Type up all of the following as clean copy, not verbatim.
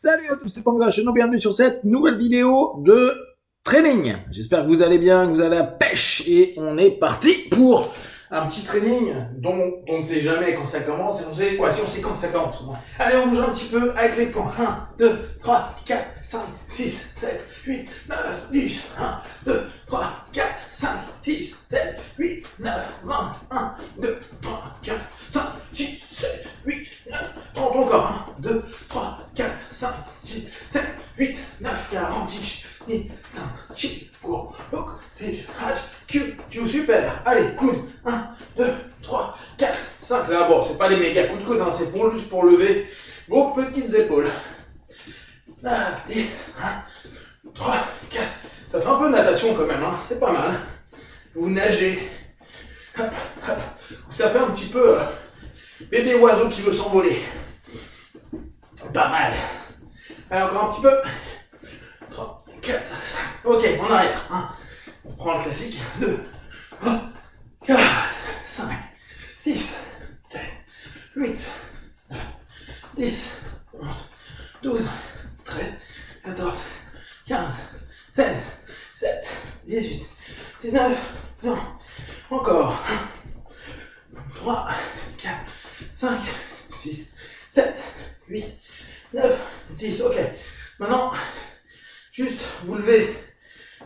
Salut à tous, c'est Pangla Chenon, bienvenue sur cette nouvelle vidéo de training. J'espère que vous allez bien, que vous allez à la pêche et on est parti pour un petit training dont on ne sait jamais quand ça commence et on sait quoi, si on sait quand ça commence. Allez, on bouge un petit peu avec les points. 1, 2, 3, 4, 5, 6, 7, 8, 9, 10. 1, 2, 3, 4, 5, 6, 7, 8, 9, 20. 1, 2, 3, 4, 5, 6, 7, 8, 9, 30 encore. 1, 2, 3, 4, 5, 6, 7, 8, 9, 40, 10, 5, 6, go, look, 7, 8, Q, super. Allez, coude. 1, 2, 3, 4, 5. Là, bon, c'est pas les méga coups de coude, hein, c'est juste pour lever vos petites épaules. 1, 3, 4. Ça fait un peu de natation quand même, hein, c'est pas mal. Vous nagez. Hop, hop. Ça fait un petit peu bébé oiseau qui veut s'envoler. Pas mal. Allez, encore un petit peu. 3, 4, 5. Ok, en arrière. 1. On prend le classique. 2, 3, 4, 5, 6, 7, 8, 9, 10, 11, 12, 13, 14, 15, 16, 17, 18, 19, 20. Encore. 3, 4, 5, 6, 7, 8, 9, 10. Ok. Maintenant, juste vous levez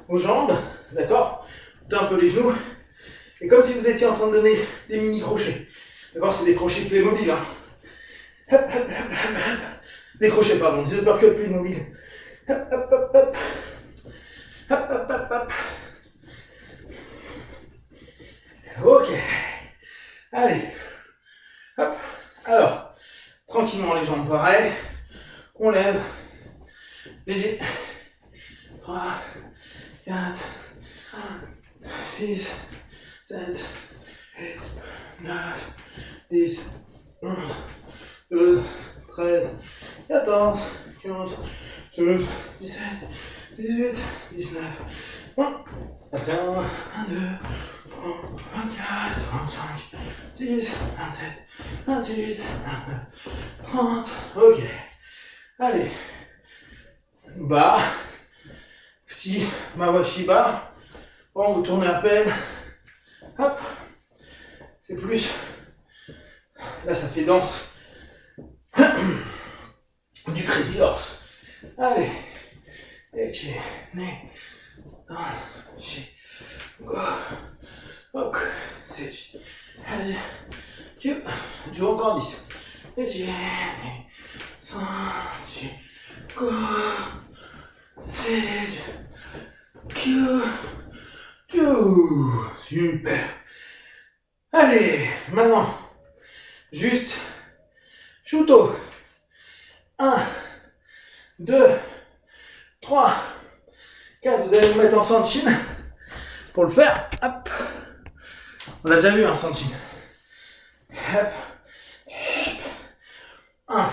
vos jambes, d'accord? Mettez un peu les genoux. Et comme si vous étiez en train de donner des mini crochets. D'accord? C'est des crochets Playmobil. Hein. Hop, hop, hop, hop, hop. Des crochets, pardon, des uppercuts Playmobil. Hop, hop, hop, hop. Hop, hop, hop, hop. Ok. Allez. Hop. Alors, tranquillement les jambes pareil. On lève. Léger. 3, 4, 6, 7, 8, 9, 10, 11, 12, 13, 14, 15, 16, 17, 18, 19, 20. Attention, 22, 23, 24, 25, 26, 27, 28, 29, 30. Ok. Allez. Bas. Petit Mawashi bar. Bon, vous tournez à peine. Hop. C'est plus. Là, ça fait danse. Du crazy horse. Allez. Et tu né. Go. Ok. C'est. Tu. Tu encore 10. Et tu. Go. C'est. Super. Allez, maintenant, juste Shuto. 1, 2, 3, 4. Vous allez vous mettre en Sanchin pour le faire. Hop. On l'a déjà vu, un Sanchin. Hop. 1,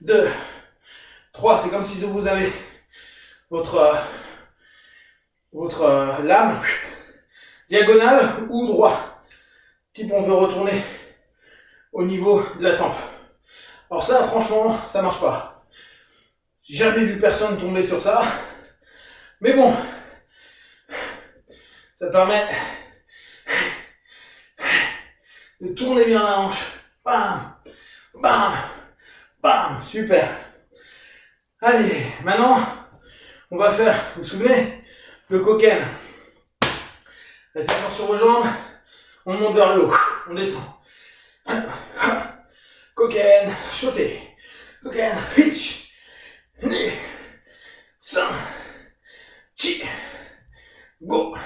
2, 3. C'est comme si vous avez votre lame diagonale ou droit. Type on veut retourner au niveau de la tempe. Alors ça, franchement, ça marche pas. J'ai jamais vu personne tomber sur ça. Mais bon, ça permet de tourner bien la hanche. Bam, bam, bam, super. Allez, maintenant, on va faire, vous vous souvenez, le koken. Restez fort sur vos jambes. On monte vers le haut. On descend. Koken, sauter. Koken, hitch. Ni. San. Chi. Go.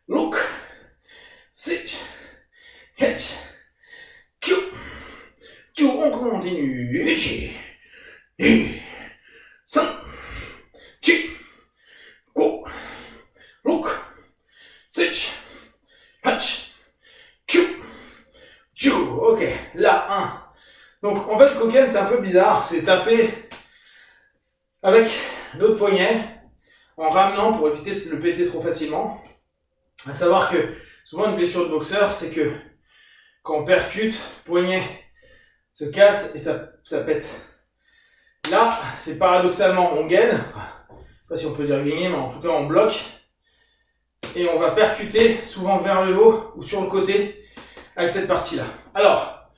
Look. Sit. Hitch. Q. Q. On continue. Chi. Ni. San. Chi. Go. Look. Switch. Hatch. Q. Q. Ok. Là, 1. Donc, en fait, le koken, c'est un peu bizarre. C'est taper avec l'autre poignet en ramenant pour éviter de le péter trop facilement. À savoir que souvent, une blessure de boxeur, c'est que quand on percute, le poignet se casse et ça pète. Là, c'est paradoxalement, on gaine. Je ne sais pas si on peut dire gagner, mais en tout cas, on bloque. Et on va percuter souvent vers le haut ou sur le côté avec cette partie-là. Alors,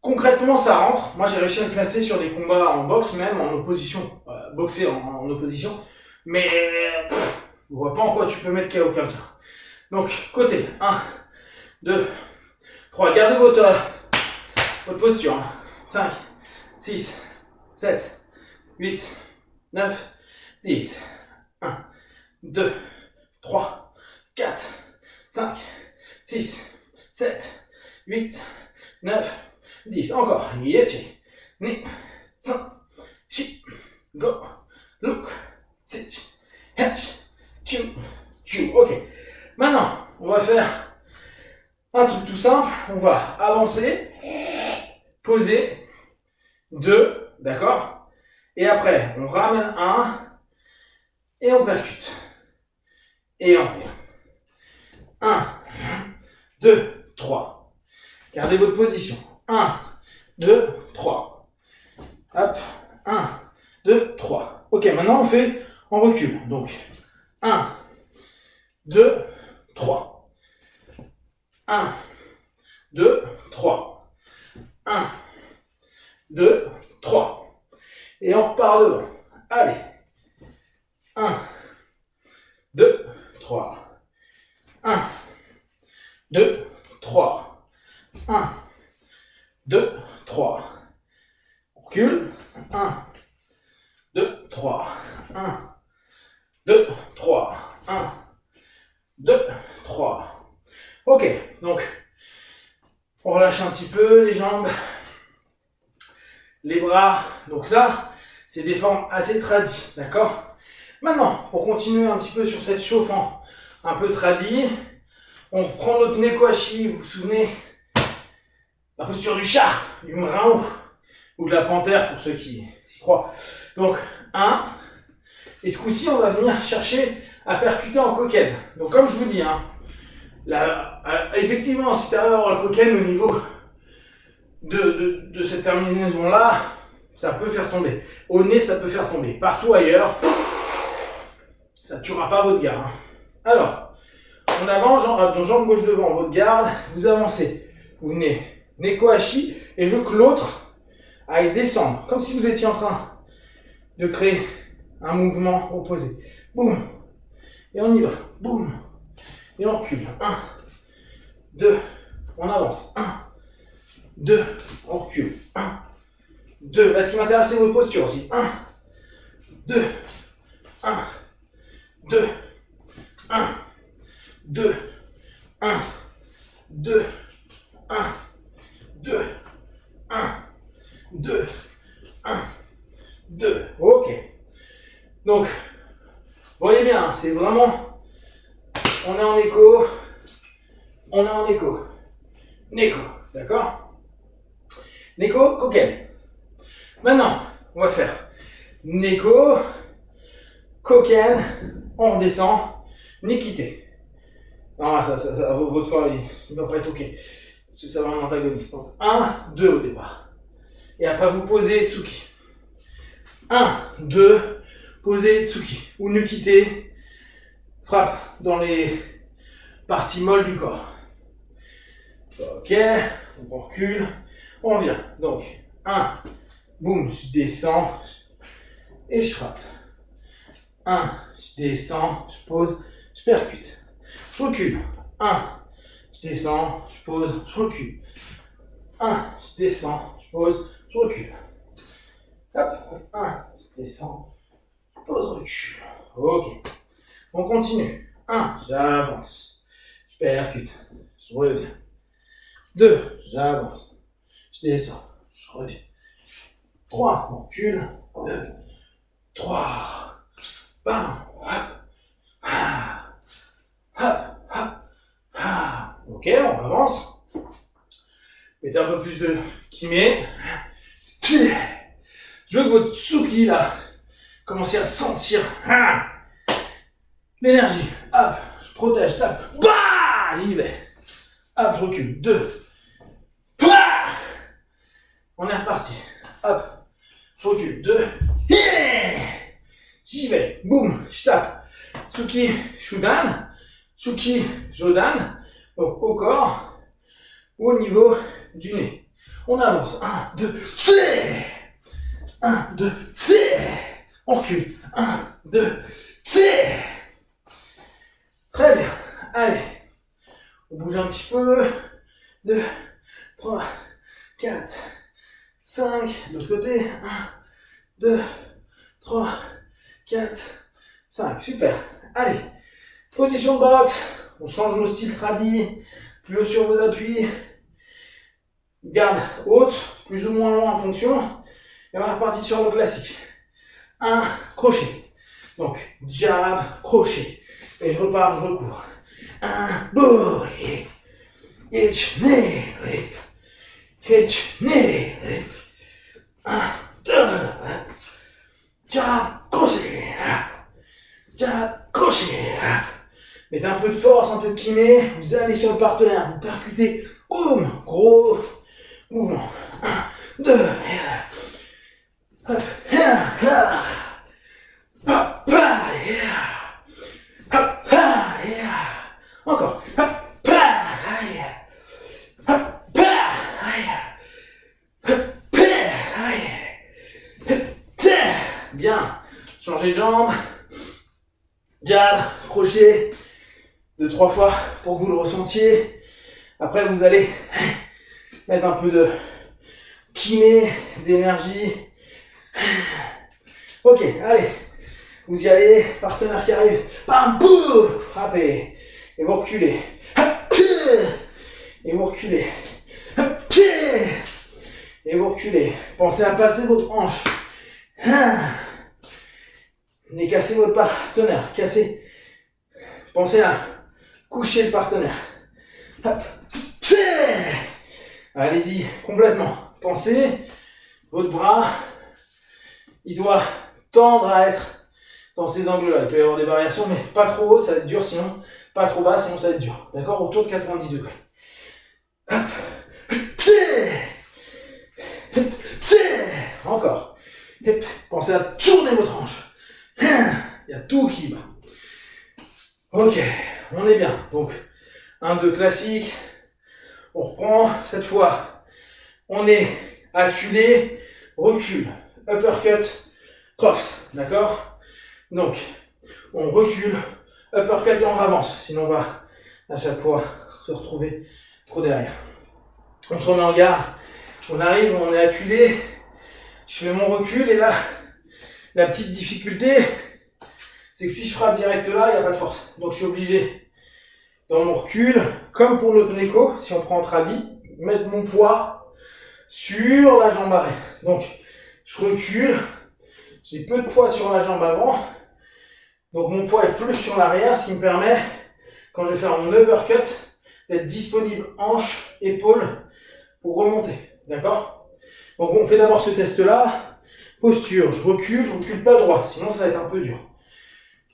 concrètement, ça rentre. Moi, j'ai réussi à me placer sur des combats en boxe, même en opposition. Boxer en opposition. Mais, on voit pas en quoi tu peux mettre KO quelqu'un. Donc, côté. 1, 2, 3. Gardez votre posture. 5, 6, 7, 8, 9, 10. 1, 2, 3, 4, 5, 6, 7, 8, 9, 10. Encore. Yechi. Ni. 5, 6. Go. Look. Sit. Hatch. Q. Q. Ok. Maintenant, on va faire un truc tout simple. On va avancer. Poser. 2. D'accord? Et après, on ramène 1. Et on percute. Et on revient. 1, 2, 3. Gardez votre position. 1, 2, 3. Hop. 1, 2, 3. Ok, maintenant on fait en recul. Donc, 1, 2, 3. 1, 2, 3. 1, 2, 3. Et on repart devant. Allez. 1, 2, 3. 1, 2, 3. 1, 2, 3. On recule. 1, 2, 3. 1, 2, 3. 1, 2, 3. Ok, donc on relâche un petit peu les jambes, les bras. Donc ça, c'est des formes assez tradies, d'accord? Maintenant, pour continuer un petit peu sur cette chauffant un peu tradie, on reprend notre Nekohashi, vous vous souvenez? La posture du chat, du mraou, ou de la panthère pour ceux qui s'y croient. Donc, 1, et ce coup-ci, on va venir chercher à percuter en coquine. Donc, comme je vous dis, hein, effectivement, si tu arrives à avoir la coquine au niveau de cette terminaison-là, ça peut faire tomber. Au nez, ça peut faire tomber. Partout ailleurs, ça ne tuera pas votre garde. Hein. Alors, on avance, jambe gauche devant, votre garde, vous avancez. Vous venez Nekohashi, et je veux que l'autre aille descendre, comme si vous étiez en train de créer un mouvement opposé. Boum. Et on y va. Boum. Et on recule. 1, 2, on avance. 1, 2, on recule. 1, 2. Là, ce qui m'intéresse, c'est votre posture aussi. 1, 2, 1, 2, 1, 2, 1, 2, 1, 2, 1, 2, 1, 2. Ok. Donc, vous voyez bien, c'est vraiment, on est en écho, on est en écho. Neko, d'accord? Neko, coquine. Maintenant, on va faire Neko, coquine, on redescend, Nikité. Non, votre corps, il va pas être ok. Parce que ça va en antagoniste. Donc, 1, 2 au départ. Et après, vous posez Tsuki. 1, 2, posez Tsuki. Ou Nukité, frappe dans les parties molles du corps. Ok, on recule, on revient. Donc, 1, boum, je descends et je frappe. 1, je descends, je pose, je percute. Je recule. 1, je descends, je pose, je recule. 1, je descends, je pose, je recule. Hop, 1, je descends, je pose, recule. Ok. On continue. 1, j'avance. Je percute. Je reviens. 2, j'avance. Je descends. Je reviens. 3, on recule. 2, 3. Bam. Hop. Hop. Hop. Ok, on avance. Mettez un peu plus de kimé. Je veux que votre Tsuki, là, commencez à sentir l'énergie. Hop, je protège, tape. Bah, j'y vais. Hop, je recule. 2. On est reparti. Hop, je recule, 2, j'y vais, boum, je tape, Tsuki, Shudan, Tsuki, Jodan, donc au corps, au niveau du nez. On avance, 1, 2, 1, 2, on recule, 1, 2, très bien, allez, on bouge un petit peu, 2, 3, 4, 5, de l'autre côté, 1, 2, 3, 4, 5, super, allez, position de boxe, on change nos styles tradis, plus haut sur vos appuis, garde haute, plus ou moins loin en fonction, et on est reparti sur le classique, 1, crochet, donc jab, crochet, et je repars, je recouvre, 1, boum, hitch, knee, hitch, knee, 1, 2, jab, crochet, mettez un peu de force, un peu de kiné, vous allez sur le partenaire, vous percutez, boum, gros mouvement, 1, 2, hop, encore, bien, changez de jambe, jab, crochet, 2-3 fois pour que vous le ressentiez. Après vous allez mettre un peu de kiné, d'énergie. Ok, allez, vous y allez, partenaire qui arrive, bam, boum, frappez, et vous reculez, et vous reculez, et vous reculez. Pensez à passer votre hanche, et cassez votre partenaire, pensez à coucher le partenaire, allez-y, complètement, pensez, votre bras, il doit tendre à être dans ces angles-là. Il peut y avoir des variations, mais pas trop haut, ça va être dur, sinon, pas trop bas, sinon ça va être dur. D'accord? Autour de 90 degrés. Hop. Encore. Pensez à tourner votre hanche. Il y a tout qui va. Ok, on est bien. Donc, 1-2 classique. On reprend. Cette fois, on est acculé, recul, uppercut, cross. D'accord? Donc, on recule, uppercut et on avance. Sinon, on va à chaque fois se retrouver trop derrière. On se remet en garde. On arrive, on est acculé. Je fais mon recul et là, la petite difficulté, c'est que si je frappe direct là, il n'y a pas de force. Donc, je suis obligé, dans mon recul, comme pour l'autre neko, si on prend en tradi, mettre mon poids sur la jambe arrière. Donc, je recule. J'ai peu de poids sur la jambe avant. Donc mon poids est plus sur l'arrière, ce qui me permet, quand je vais faire mon uppercut, d'être disponible hanche, épaule, pour remonter. D'accord? Donc on fait d'abord ce test-là. Posture, je recule pas droit, sinon ça va être un peu dur.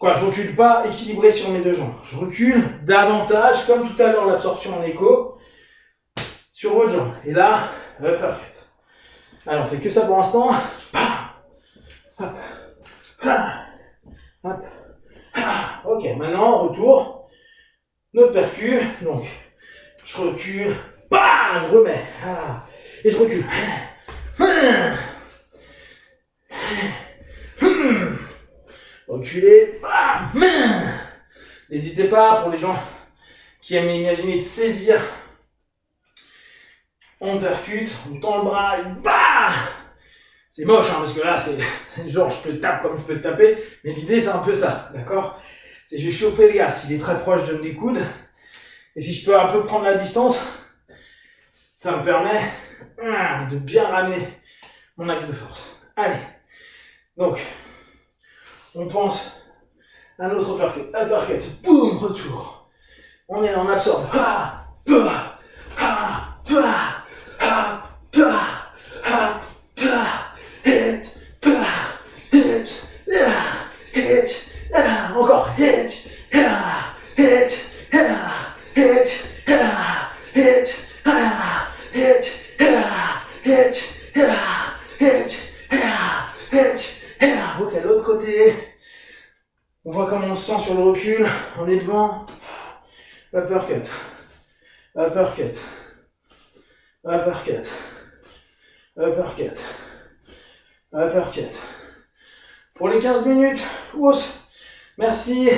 Quoi, je recule pas équilibré sur mes deux jambes. Je recule davantage, comme tout à l'heure l'absorption en écho, sur votre jambe. Et là, uppercut. Alors on fait que ça pour l'instant. Hop, hop, ok, maintenant, retour, notre percu, donc, je recule, bah, je remets, et je recule, reculer, bah, n'hésitez pas, pour les gens qui aiment imaginer saisir, on percute, on tend le bras, et bah. C'est moche, hein, parce que là, c'est genre, je te tape comme je peux te taper, mais l'idée, c'est un peu ça, d'accord? C'est je vais choper le gars, s'il est très proche, je donne des coudes, et si je peux un peu prendre la distance, ça me permet de bien ramener mon axe de force. Allez, donc, on pense à notre uppercut, boum, retour. On est là, on absorbe, encore, Ok, l'autre côté. On voit comment on se sent sur le recul. On est devant. Uppercut. Uppercut. Uppercut. Uppercut. Uppercut. Pour les 15 minutes. Oups. Merci.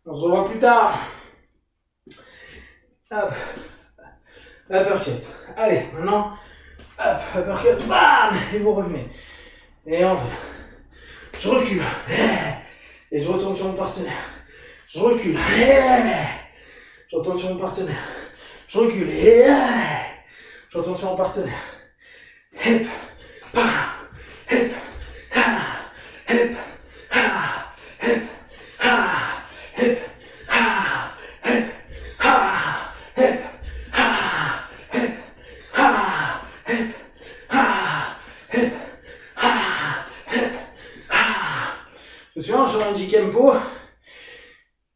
On se revoit plus tard. Hop. Uppercut. Allez, maintenant. Hop, uppercut. Bam. Et vous revenez. Et on fait. Je recule. Et je retourne sur mon partenaire. Je recule. Je retourne sur mon partenaire. Je recule. Je retourne sur mon partenaire. Hip. Pa. Hip. Ha. Hip. Ha. Hip. Ha. Hip. Ha. Hip. Ha. Hip. Ha. Hip. Ha. Hip. Ha. Hip. Ha. Hip. Ha. Je me souviens, sur un J-Kempo,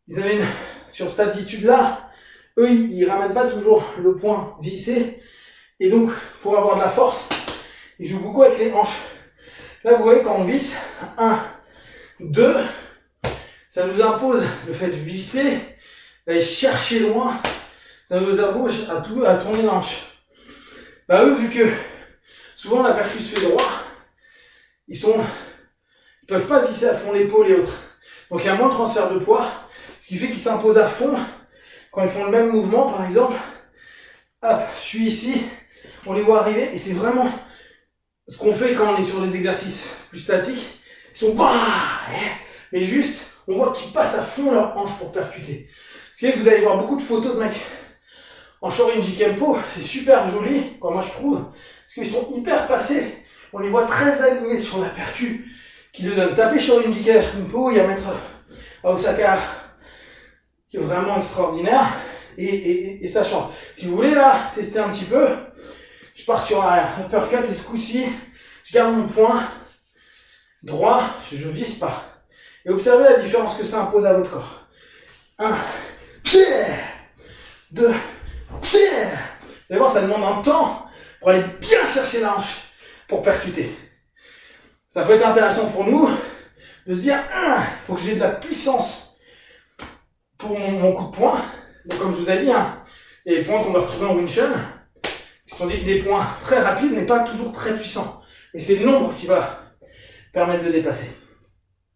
ils avaient sur cette attitude-là, eux, ils ramènent pas toujours le point vissé. Et donc, pour avoir de la force, ils jouent beaucoup avec les hanches. Là, vous voyez, quand on visse, 1, 2, ça nous impose le fait de visser, d'aller chercher loin, ça nous impose à tourner l'hanche. Bah eux, vu que souvent la percus se fait droit, ils peuvent pas visser à fond l'épaule et autres. Donc il y a moins de transfert de poids, ce qui fait qu'ils s'imposent à fond quand ils font le même mouvement, par exemple. Hop, je suis ici, on les voit arriver et c'est vraiment ce qu'on fait quand on est sur des exercices plus statiques. Ils sont mais juste, on voit qu'ils passent à fond leur hanche pour percuter. Ce qui fait que vous allez voir beaucoup de photos de mecs en Shorin J-Kempo, c'est super joli, moi je trouve, parce qu'ils sont hyper passés. On les voit très alignés sur la percu qui le donne. Tapez Shorin J-Kempo, il y a maître à Osaka qui est vraiment extraordinaire et ça change. Si vous voulez là tester un petit peu, je pars sur un uppercut et ce coup-ci, je garde mon poing droit, je vise pas. Et observez la différence que ça impose à votre corps. 1, pied, 2, pied. Vous allez voir, ça demande un temps pour aller bien chercher la hanche pour percuter. Ça peut être intéressant pour nous de se dire, il faut que j'ai de la puissance pour mon coup de poing. Donc comme je vous ai dit, les points qu'on va retrouver en Wing Chun, qui sont des points très rapides, mais pas toujours très puissants. Et c'est le nombre qui va permettre de dépasser.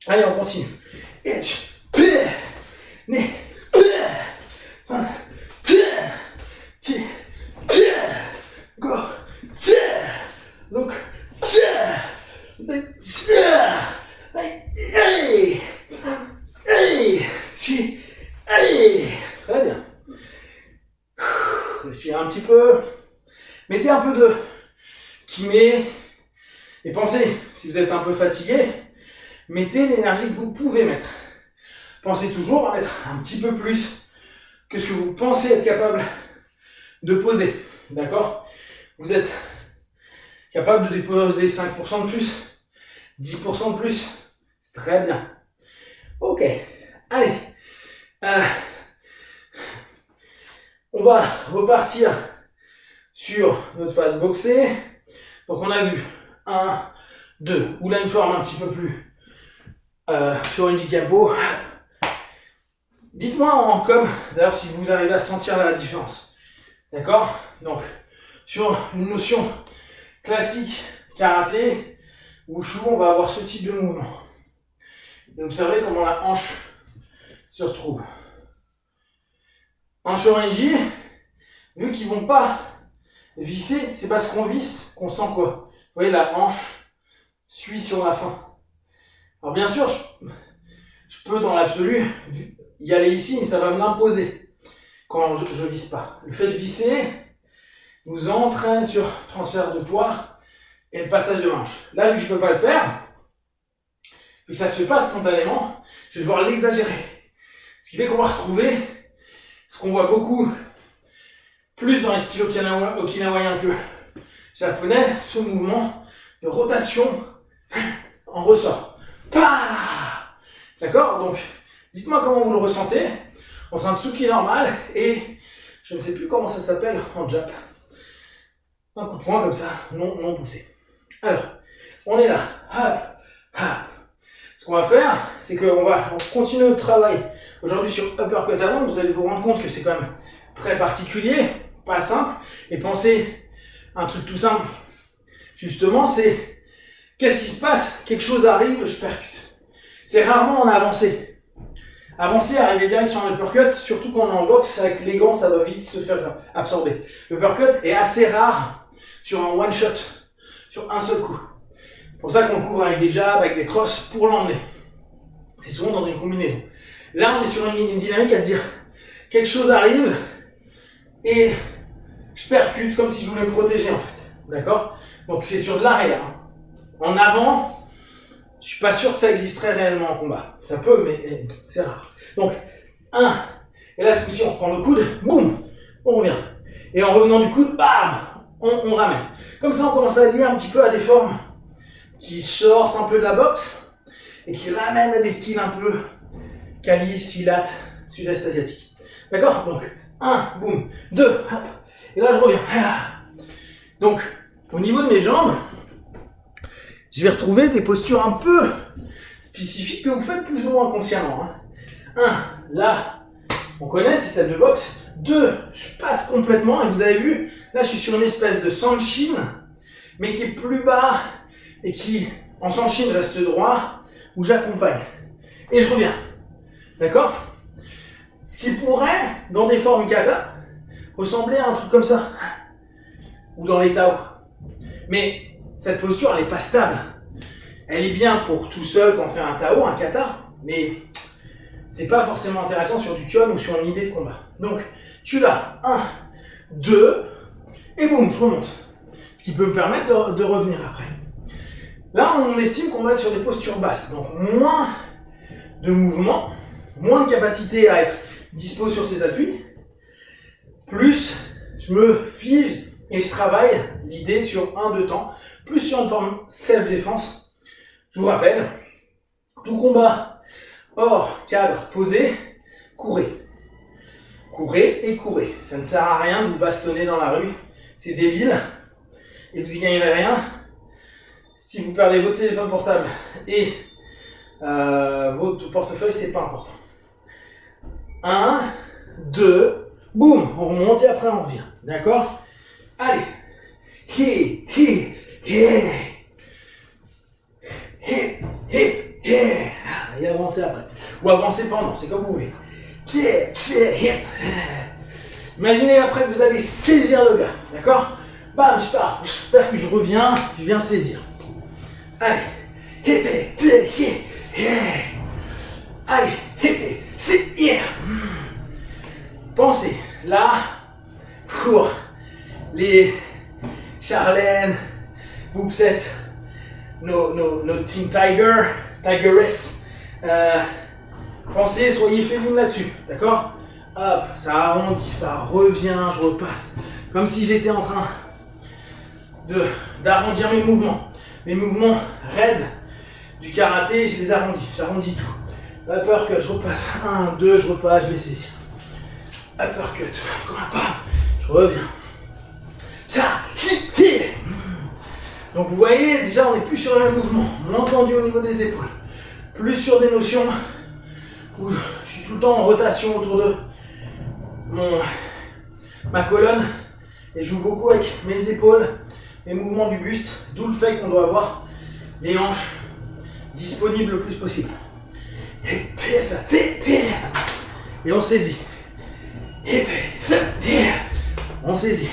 Allez, on continue. Itch, pied, né, pied, pied, pied, go, pied, look, pied, très bien. Respirez un petit peu. Mettez un peu de kiné. Et pensez, si vous êtes un peu fatigué, mettez l'énergie que vous pouvez mettre. Pensez toujours à mettre un petit peu plus que ce que vous pensez être capable de poser. D'accord? Vous êtes capable de déposer 5% de plus, 10% de plus. C'est très bien. Ok. Allez. On va repartir sur notre phase boxée. Donc on a vu 1, 2, ou là une forme un petit peu plus Shorin J-Kempo. Dites-moi en com, d'ailleurs si vous arrivez à sentir la différence. D'accord? Donc sur une notion classique karaté, wushu, on va avoir ce type de mouvement. Et observez comment la hanche se retrouve. En Shorin-ji, vu qu'ils vont pas visser, c'est parce qu'on visse qu'on sent quoi? Vous voyez, la hanche suit sur la fin. Alors bien sûr, je peux dans l'absolu y aller ici, mais ça va me l'imposer quand je visse pas. Le fait de visser nous entraîne sur transfert de poids et le passage de hanche. Là, vu que je peux pas le faire, vu que ça se fait pas spontanément, je vais devoir l'exagérer. Ce qui fait qu'on va retrouver ce qu'on voit beaucoup plus dans les styles okinawaïens que japonais, ce mouvement de rotation en ressort. D'accord? Donc, dites-moi comment vous le ressentez entre un tsuki normal et je ne sais plus comment ça s'appelle en jap. Un coup de poing comme ça, non poussé. Alors, On est là. Hop, hop. Ce qu'on va faire, c'est qu'on va continuer notre travail aujourd'hui sur uppercut avant. Vous allez vous rendre compte que c'est quand même très particulier, pas simple. Et pensez à un truc tout simple. Justement, c'est qu'est-ce qui se passe? Quelque chose arrive, je percute. C'est rarement en avancée. Avancer, arriver direct sur un uppercut, surtout quand on est en boxe, avec les gants, ça va vite se faire absorber. L'uppercut est assez rare sur un one shot, sur un seul coup. C'est pour ça qu'on le couvre avec des jabs, avec des crosses pour l'emmener. C'est souvent dans une combinaison. Là, on est sur une dynamique à se dire, quelque chose arrive et je percute comme si je voulais me protéger en fait. D'accord? Donc c'est sur de l'arrière. En avant, je suis pas sûr que ça existerait réellement en combat. Ça peut, mais c'est rare. Donc, 1. Et là, ce coup-ci, on prend le coude, boum, on revient. Et en revenant du coude, bam, on ramène. Comme ça, on commence à lier un petit peu à des formes qui sortent un peu de la boxe et qui ramènent à des styles un peu Kali, Silat, sud-est asiatique. D'accord? Donc, 1, boum, 2, hop. Et là, je reviens. Donc, au niveau de mes jambes, je vais retrouver des postures un peu spécifiques que vous faites plus ou moins consciemment. 1, là, on connaît, c'est celle de boxe. 2, je passe complètement, et vous avez vu, là je suis sur une espèce de sanshin, mais qui est plus bas, et qui, en sanshin, reste droit, où j'accompagne. Et je reviens. D'accord? Ce qui pourrait, dans des formes kata, ressembler à un truc comme ça. Ou dans les Tao. Mais cette posture, elle n'est pas stable. Elle est bien pour tout seul quand on fait un Tao, un kata, mais c'est pas forcément intéressant sur du Kyon ou sur une idée de combat. Donc, je suis là. 1, 2, et boum, je remonte. Ce qui peut me permettre de revenir après. Là, on estime qu'on va être sur des postures basses. Donc, moins de mouvement, moins de capacité à être dispo sur ses appuis, plus je me fige et je travaille l'idée sur 1-2 temps, plus sur une forme self-défense. Je vous rappelle, tout combat hors cadre posé, courez. Courez et courez. Ça ne sert à rien de vous bastonner dans la rue. C'est débile. Et vous y gagnerez rien. Si vous perdez votre téléphone portable et votre portefeuille, c'est pas important. 1, 2, boum, on remonte et après on revient. D'accord? Allez. Hi, hi, hi. Hi, hi, hi. Et avancez après. Ou avancez pendant, c'est comme vous voulez. Imaginez après que vous allez saisir le gars. D'accord? Bam, je pars. J'espère que je reviens. Je viens saisir. Allez. Allez. Pensez, là, pour les Charlène, Boopset, nos Team Tigeress, pensez, soyez féline là-dessus, d'accord? Hop, ça arrondit, ça revient, je repasse. Comme si j'étais en train d'arrondir mes mouvements. Mes mouvements raides du karaté, je les arrondis, j'arrondis tout. Uppercut, je repasse. 1, 2, je repasse, je vais saisir. Uppercut, encore un pas, je reviens. Ça, donc vous voyez, déjà on n'est plus sur le même mouvement, moins tendu au niveau des épaules, plus sur des notions où je suis tout le temps en rotation autour de ma colonne et je joue beaucoup avec mes épaules, mes mouvements du buste, d'où le fait qu'on doit avoir les hanches disponibles le plus possible. Et on saisit. On saisit.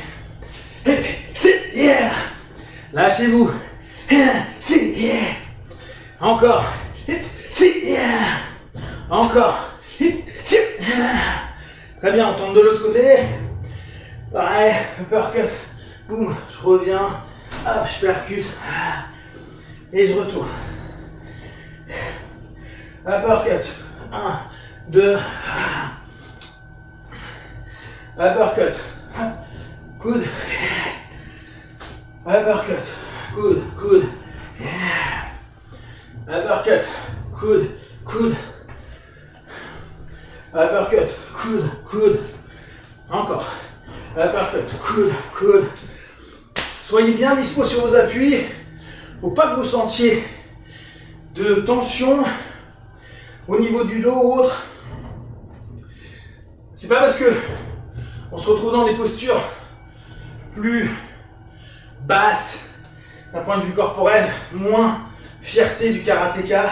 Lâchez-vous. Encore. Encore. Très bien, on tombe de l'autre côté. Pareil, uppercut. Boum, je reviens. Hop, je percute. Et je retourne. Uppercut. 1, 2. Uppercut. Coude. Uppercut. Coude, coude. Uppercut. Coude, coude. Uppercut. Coude, coude. Encore. Uppercut. Coude, coude. Soyez bien dispo sur vos appuis. faut pas que vous sentiez de tension au niveau du dos ou autre. C'est pas parce que on se retrouve dans des postures plus basses d'un point de vue corporel, moins fierté du karatéka,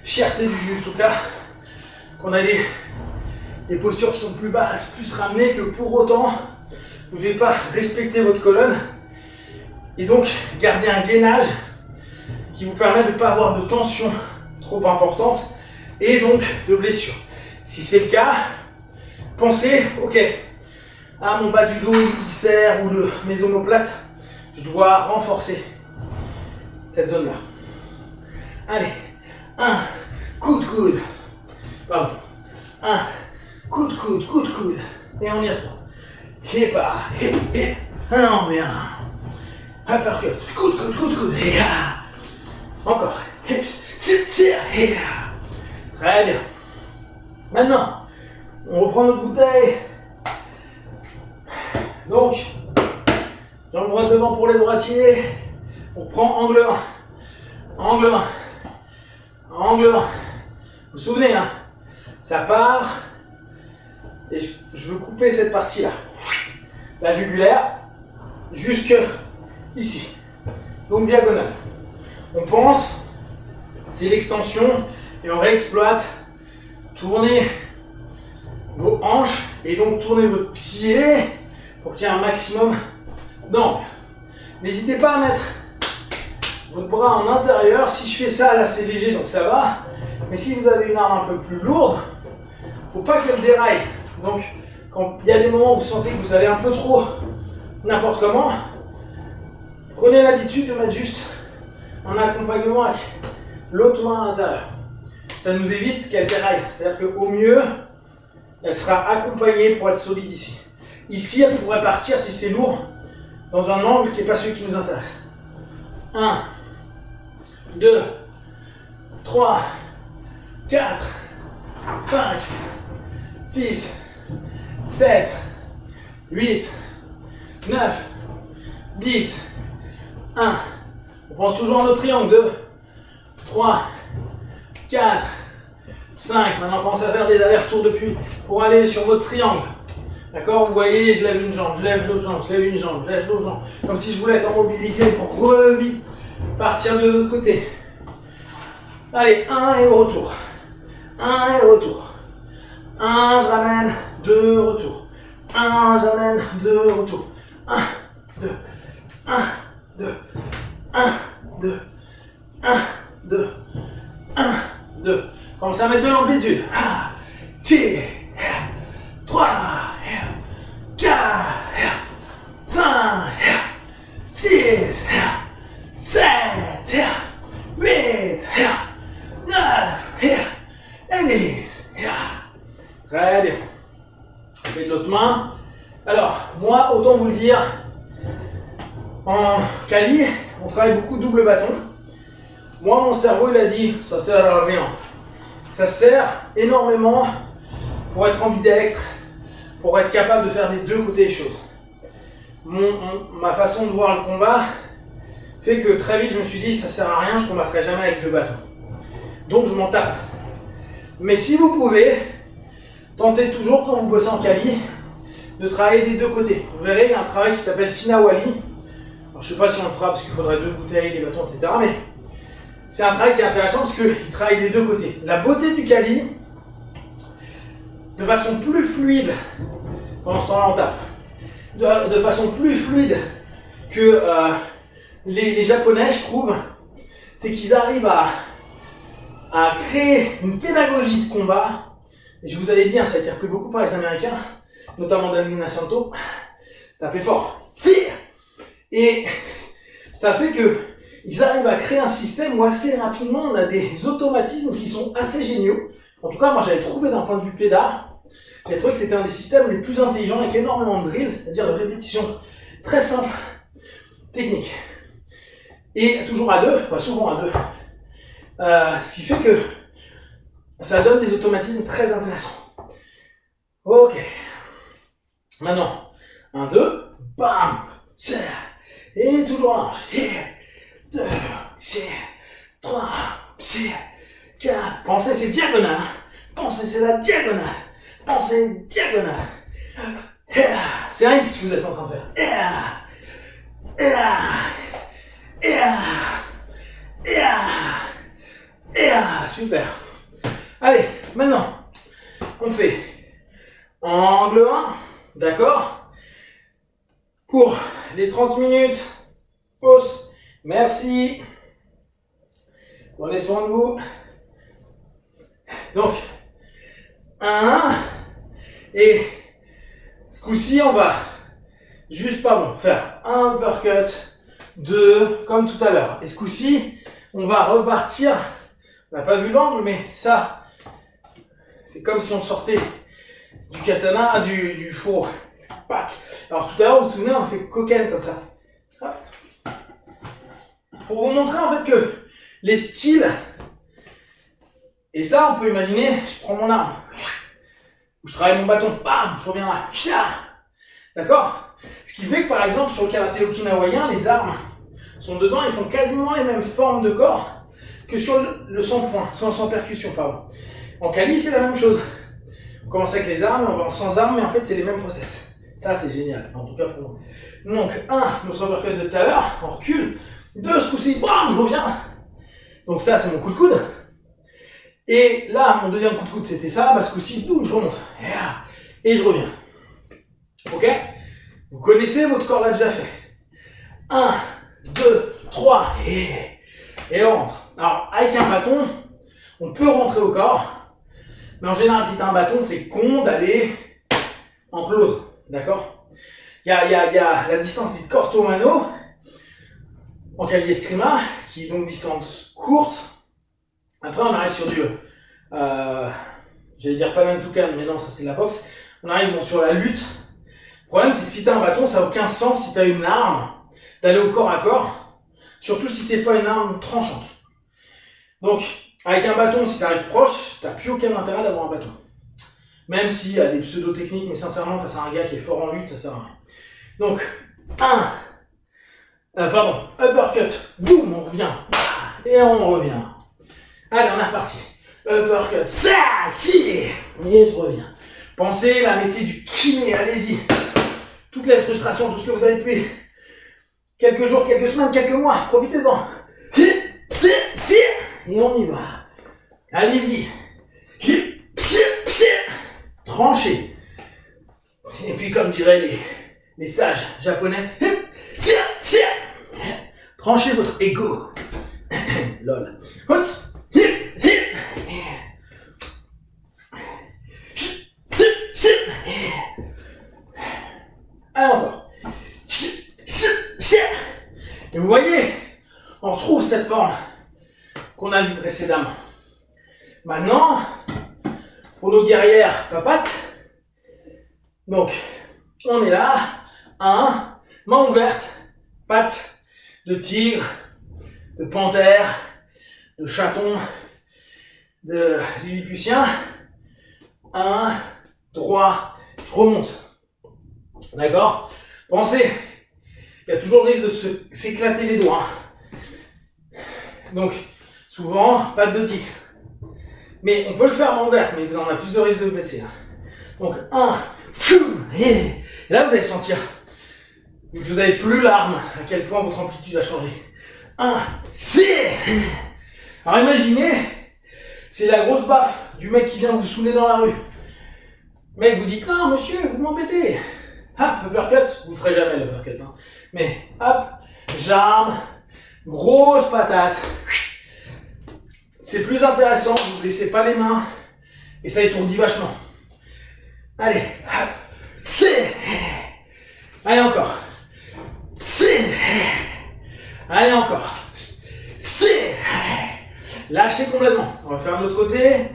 fierté du jutsuka, qu'on a des postures qui sont plus basses, plus ramenées, que pour autant vous ne devez pas respecter votre colonne et donc garder un gainage qui vous permet de ne pas avoir de tension trop importante et donc de blessure. Si c'est le cas, pensez, ok, mon bas du dos il serre ou mes omoplates, je dois renforcer cette zone-là. Allez, un coup de coude, pardon, un coup de coude, et on y retourne. Et pas, et, on revient. Uppercut, coup de coude, et encore, et très bien. Maintenant, on reprend notre bouteille. Donc, jambe droite devant pour les droitiers. On prend angle 1. Angle 1. Angle 1. Vous vous souvenez, hein, ça part. Et je veux couper cette partie-là. La jugulaire. Jusque ici. Donc diagonale. On pense. C'est l'extension. Et on réexploite. Tournez vos hanches. Et donc tournez votre pied. Pour qu'il y ait un maximum d'angle. N'hésitez pas à mettre votre bras en intérieur. Si je fais ça, là c'est léger donc ça va. Mais si vous avez une arme un peu plus lourde, faut pas qu'elle déraille. Donc quand il y a des moments où vous sentez que vous allez un peu trop n'importe comment, prenez l'habitude de mettre juste un accompagnement avec l'autre main à l'intérieur. Ça nous évite qu'elle déraille. C'est-à-dire qu'au mieux, elle sera accompagnée pour être solide ici. Ici, elle pourrait partir, si c'est lourd, dans un angle qui n'est pas celui qui nous intéresse. 1, 2, 3, 4, 5, 6, 7, 8, 9, 10, 1. On pense toujours à notre triangle. 2, 3, 4, 5. Maintenant, on commence à faire des allers-retours depuis pour aller sur votre triangle. D'accord, vous voyez, je lève une jambe, je lève l'autre jambe, je lève une jambe, je lève l'autre jambe. Comme si je voulais être en mobilité pour vite partir de l'autre côté. Allez, 1 et au retour. 1 et retour. 1, je ramène, 2, retour. 1, je ramène, 2, retour. 1, 2, 1, 2, 1, 2, 1, 2, 1, 2. Commencez à mettre de l'amplitude. 3, 4, 5, 6, 7, 8, 9, et 10. Très bien. On fait de l'autre main. Alors, moi, autant vous le dire, en Kali, on travaille beaucoup double bâton. Moi, mon cerveau, il a dit, ça sert à rien. Ça sert énormément pour être ambidextre, pour être capable de faire des deux côtés des choses. Ma façon de voir le combat fait que très vite je me suis dit ça sert à rien, je combattrai jamais avec deux bâtons. Donc je m'en tape. Mais si vous pouvez, tentez toujours quand vous bossez en Kali de travailler des deux côtés. Vous verrez, il y a un travail qui s'appelle Sinawali. Alors, je ne sais pas si on le fera parce qu'il faudrait deux bouteilles, des bâtons, etc. Mais c'est un travail qui est intéressant parce qu'il travaille des deux côtés. La beauté du Kali, de façon plus fluide, pendant ce temps-là on tape, de façon plus fluide que les Japonais, je trouve, c'est qu'ils arrivent à créer une pédagogie de combat. Et je vous avais dit, hein, ça a été repris beaucoup par les Américains, notamment Danny Nascimento, tapez fort, tire. Et ça fait que ils arrivent à créer un système où assez rapidement on a des automatismes qui sont assez géniaux. En tout cas, moi j'avais trouvé d'un point de vue pédard, j'ai trouvé que c'était un des systèmes les plus intelligents avec énormément de drills, c'est-à-dire de répétitions très simples, techniques. Et toujours à deux, souvent à deux. Ce qui fait que ça donne des automatismes très intéressants. Ok. Maintenant, 1, 2, bam, et toujours large. 2, c'est 3, c'est 4. Pensez, c'est diagonale. Pensez, c'est la diagonale. Pensez, diagonale. C'est un X que vous êtes en train de faire. Super. Allez, maintenant, on fait angle 1, d'accord? Pour les 30 minutes, pause. Merci. Prenez soin de vous. Donc, 1, et ce coup-ci, on va juste, faire un uppercut, 2, comme tout à l'heure. Et ce coup-ci, on va repartir. On n'a pas vu l'angle, mais ça, c'est comme si on sortait du katana, du four. Pac. Alors tout à l'heure, vous vous souvenez, on a fait cocaine comme ça. Hop. Pour vous montrer en fait que les styles, et ça, on peut imaginer, je prends mon arme, je travaille mon bâton, bam, je reviens là, d'accord? Ce qui fait que par exemple, sur le karaté okinawaïen, les armes sont dedans, ils font quasiment les mêmes formes de corps que sur le sans-point, sans percussion, pardon. En Kali, c'est la même chose. On commence avec les armes, on va sans armes, mais en fait, c'est les mêmes process. Ça, c'est génial, en tout cas pour moi. Donc, 1, notre uppercut de tout à l'heure, on recule. 2, ce coup-ci, bam, je reviens. Donc ça, c'est mon coup de coude. Et là, mon deuxième coup de coude, c'était ça. Bah, ce coup-ci, boum, je remonte. Et je reviens. Ok? Vous connaissez, votre corps l'a déjà fait. 1, 2, 3, et on rentre. Alors, avec un bâton, on peut rentrer au corps. Mais en général, si tu as un bâton, c'est con d'aller en close. D'accord? Il y a la distance dite corto mano, en Kali Eskrima, qui est donc distance courte. Après, on arrive sur du, j'allais dire pas Mantukan, mais non, ça c'est la boxe. On arrive sur la lutte. Le problème, c'est que si tu as un bâton, ça n'a aucun sens si tu as une arme d'aller au corps à corps, surtout si c'est pas une arme tranchante. Donc, avec un bâton, si tu arrives proche, tu n'as plus aucun intérêt d'avoir un bâton. Même s'il y a des pseudo-techniques, mais sincèrement, face à un gars qui est fort en lutte, ça sert à rien. Donc, uppercut, boum, on revient, et on revient. Allez, on est reparti. Uppercut, ça, et je reviens. Pensez, là, mettez du kiné, allez-y. Toute la frustration, tout ce que vous avez pu. Quelques jours, quelques semaines, quelques mois, profitez-en. Et on y va. Allez-y. Tranchez. Et puis, comme diraient les sages japonais, tranchez votre ego. Lol. Allez, encore. Et vous voyez, on retrouve cette forme qu'on a vue précédemment. Maintenant, pour nos guerrières papates, donc, on est là, main ouverte, patte de tigre, de panthère, de chaton, de lilliputien, droit, je remonte. D'accord? Pensez, il y a toujours le risque de s'éclater les doigts. Donc, souvent, patte de tigre. Mais on peut le faire main ouverte, mais vous en avez plus de risque de blesser. Donc, et là, vous allez sentir que vous n'avez plus l'arme, à quel point votre amplitude a changé. Alors imaginez, c'est la grosse baffe du mec qui vient vous saouler dans la rue. Le mec vous dit, non monsieur, vous m'embêtez. Hop, uppercut, vous ferez jamais l'uppercut. Hein. Mais hop, jambe, grosse patate. C'est plus intéressant, vous ne laissez pas les mains, et ça étourdit vachement. Allez, hop, allez encore. Allez encore. Lâchez complètement. On va faire de l'autre côté.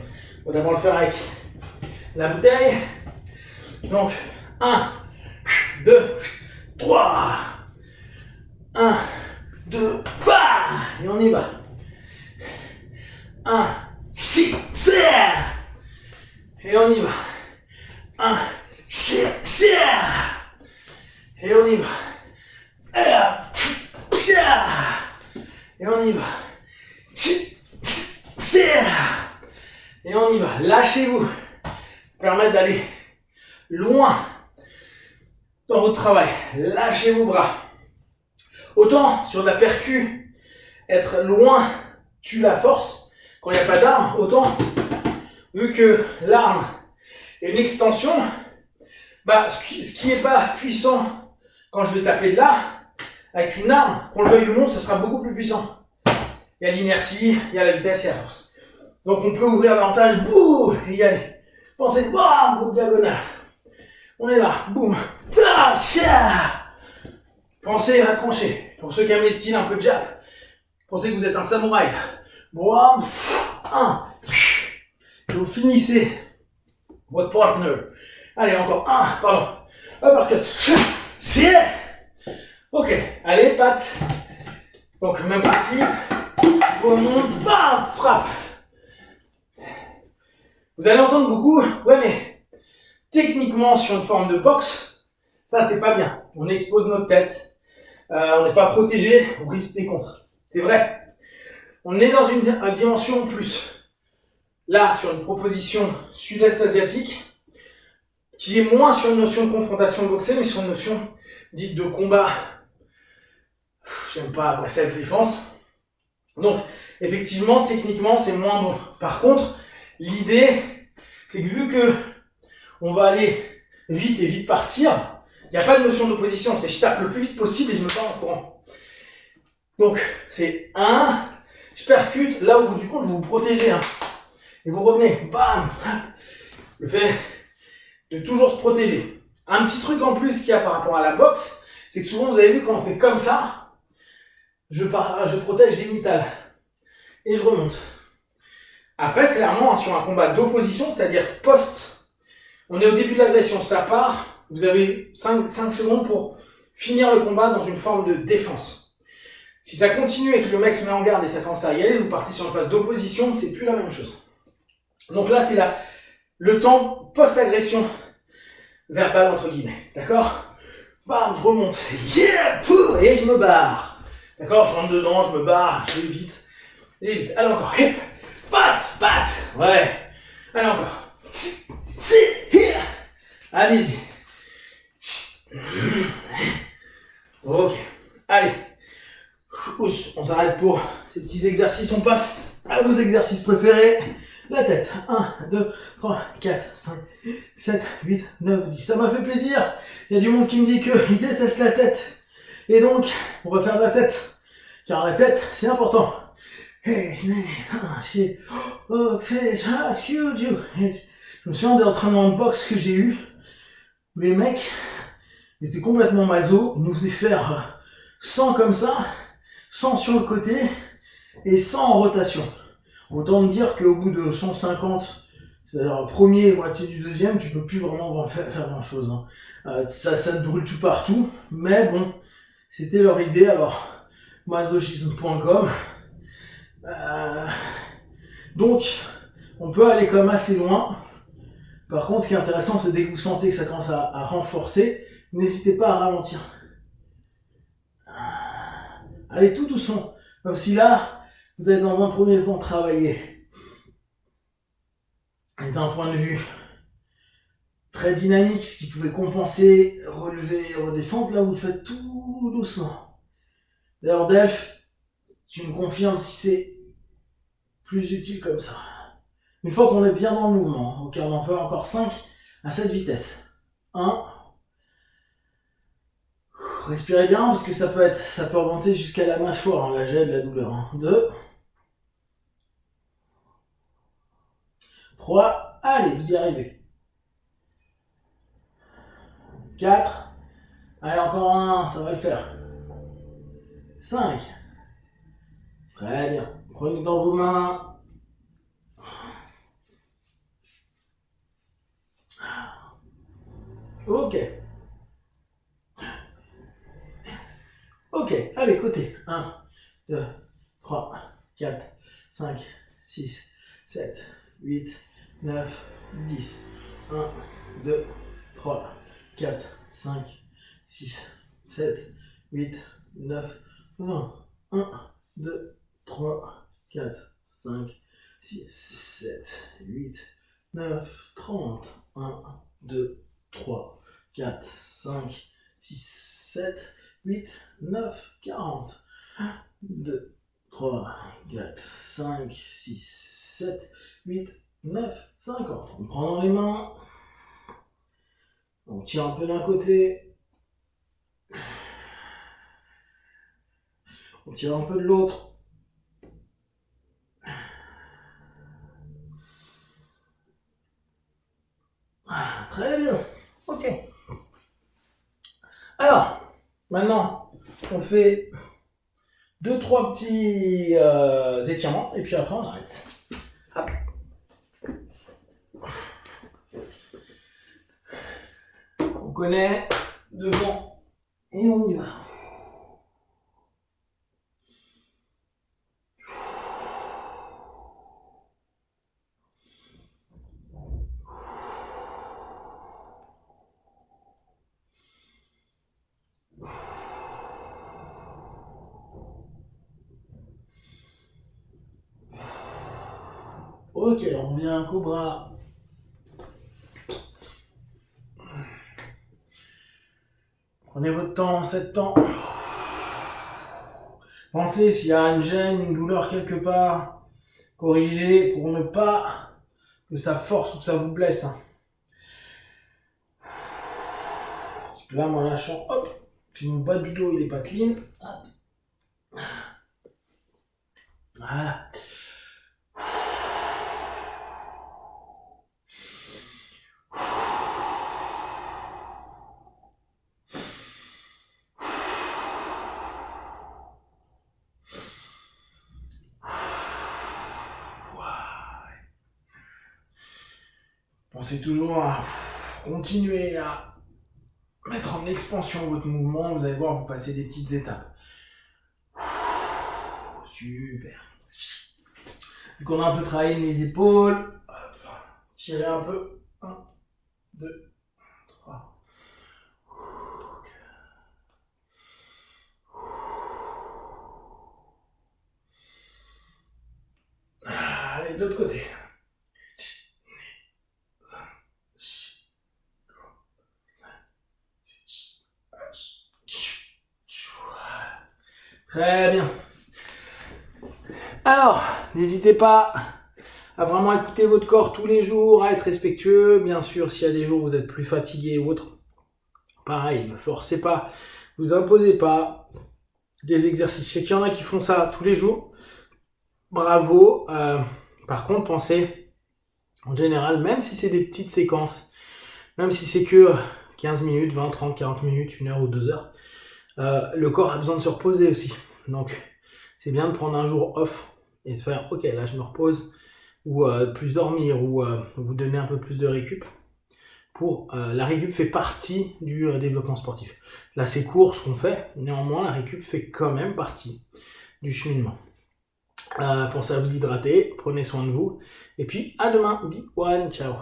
On va d'abord le faire avec la bouteille. Donc, 1, 2, 3. 1, 2, bah. Et on y va. 1, 6, et on y va. 1, 6, et on y va. Et on y va. Et on y va. Lâchez-vous. Permettre d'aller loin dans votre travail. Lâchez vos bras. Autant sur de la percu, être loin tue la force. Quand il n'y a pas d'arme, autant, vu que l'arme est une extension, bah, ce qui n'est pas puissant quand je vais taper de là, avec une arme, qu'on le veuille ou non, ce sera beaucoup plus puissant. Il y a l'inertie, il y a la vitesse, il y a la force. Donc on peut ouvrir davantage, boum, et y aller. Pensez, bam, votre diagonale. On est là, boum, pensez à trancher. Pour ceux qui aiment les styles un peu jab, pensez que vous êtes un samouraï. Boum, un. Et vous finissez votre partner. Allez, encore un, pardon. Uppercut. C'est. Ok, allez, patte. Donc, même principe. Je remonte, bam, frappe. Vous allez entendre beaucoup, ouais, mais techniquement, sur une forme de boxe, ça, c'est pas bien. On expose notre tête. On n'est pas protégé, on risque des contres. C'est vrai. On est dans une dimension plus. Là, sur une proposition sud-est asiatique, qui est moins sur une notion de confrontation boxée, mais sur une notion dite de combat. J'aime pas quoi, self-défense. Donc, effectivement, techniquement, c'est moins bon. Par contre, l'idée, c'est que vu que on va aller vite et vite partir, il n'y a pas de notion d'opposition. C'est je tape le plus vite possible et je me pars en courant. Donc, c'est un, je percute, là au bout du compte, vous vous protégez. Hein. Et vous revenez, bam. Le fait de toujours se protéger. Un petit truc en plus qu'il y a par rapport à la boxe, c'est que souvent, vous avez vu, quand on fait comme ça, je protège génital. Et je remonte. Après, clairement, sur un combat d'opposition, c'est-à-dire post, on est au début de l'agression, ça part, vous avez 5 secondes pour finir le combat dans une forme de défense. Si ça continue et que le mec se met en garde et ça commence à y aller, vous partez sur une phase d'opposition, c'est plus la même chose. Donc là, c'est le temps post-agression verbale, entre guillemets. D'accord? Bam, je remonte. Yeah! Et je me barre. D'accord? Je rentre dedans, je me barre, je vais vite. Et vite. Allez encore. Hip. Pat. Ouais. Allez encore. Allez-y. Ok. Allez. On s'arrête pour ces petits exercices. On passe à vos exercices préférés. La tête. 1, 2, 3, 4, 5, 7, 8, 9, 10. Ça m'a fait plaisir. Il y a du monde qui me dit qu'il déteste la tête. Et donc, on va faire de la tête. Car la tête, c'est important. Hey, je me souviens des entraînements de boxe que j'ai eu. Les mecs, ils étaient complètement maso. Ils nous faisaient faire 100 comme ça, 100 sur le côté et 100 en rotation. Autant me dire qu'au bout de 150, c'est-à-dire premier et moitié du deuxième, tu peux plus vraiment faire grand chose. Hein. Ça te brûle tout partout. Mais bon, c'était leur idée. Alors, masochisme.com. Donc, on peut aller quand même assez loin. Par contre, ce qui est intéressant, c'est dès que vous sentez que ça commence à renforcer, n'hésitez pas à ralentir. Allez tout doucement. Comme si là, vous allez dans un premier temps travailler. Et d'un point de vue très dynamique, ce qui pouvait compenser, relever, redescendre, là vous le faites tout doucement. D'ailleurs, Delph, tu me confirmes si c'est plus utile comme ça. Une fois qu'on est bien dans le mouvement, ok, on en fait encore 5 à cette vitesse. 1. Respirez bien parce que ça peut remonter jusqu'à la mâchoire, hein, la gêne, la douleur. 2. 3. Allez, vous y arrivez. 4. Allez, encore un, ça va le faire. 5. Très bien. Prenez dans vos mains. Ok. Ok, allez, côté. 1, 2, 3, 4, 5, 6, 7, 8, 9, 10. 1, 2, 3, 4, 5, 6, 7, 8, 9, 20. 1, 2, 3, 4, 5, 6, 7, 8, 9, 30. 1, 2, 3, 4, 5, 6, 7, 8, 9, 40. 1, 2, 3, 4, 5, 6, 7, 8, 9, 50. On prend dans les mains. On tire un peu d'un côté. On tire un peu de l'autre. Très bien. Ok. Alors, maintenant, on fait 2-3 petits étirements et puis après on arrête. Hop. On connaît, devant et on y va. Ok, on revient à cobra. Prenez votre temps, 7 temps. Pensez s'il y a une gêne, une douleur quelque part. Corrigez pour ne pas que ça force ou que ça vous blesse. Là, moi, lâchant, hop, puis mon bas du dos, il est pas clean. Hop. Voilà. Pensez toujours à continuer à mettre en expansion votre mouvement. Vous allez voir, vous passez des petites étapes. Super. Vu qu'on a un peu travaillé les épaules, hop, tirez un peu. 1, 2, 3. Allez, de l'autre côté. Très bien. Alors, n'hésitez pas à vraiment écouter votre corps tous les jours, à être respectueux. Bien sûr, s'il y a des jours où vous êtes plus fatigué ou autre, pareil, ne forcez pas, vous imposez pas des exercices. Je sais qu'il y en a qui font ça tous les jours. Bravo. Par contre, pensez, en général, même si c'est des petites séquences, même si c'est que 15 minutes, 20, 30, 40 minutes, 1 heure ou 2 heures, le corps a besoin de se reposer aussi. Donc, c'est bien de prendre un jour off et de faire, ok, là je me repose, ou plus dormir, ou vous donner un peu plus de récup. La récup fait partie du développement sportif. Là, c'est court ce qu'on fait, néanmoins, la récup fait quand même partie du cheminement. Pensez à vous hydrater, prenez soin de vous, et puis à demain, big one, ciao.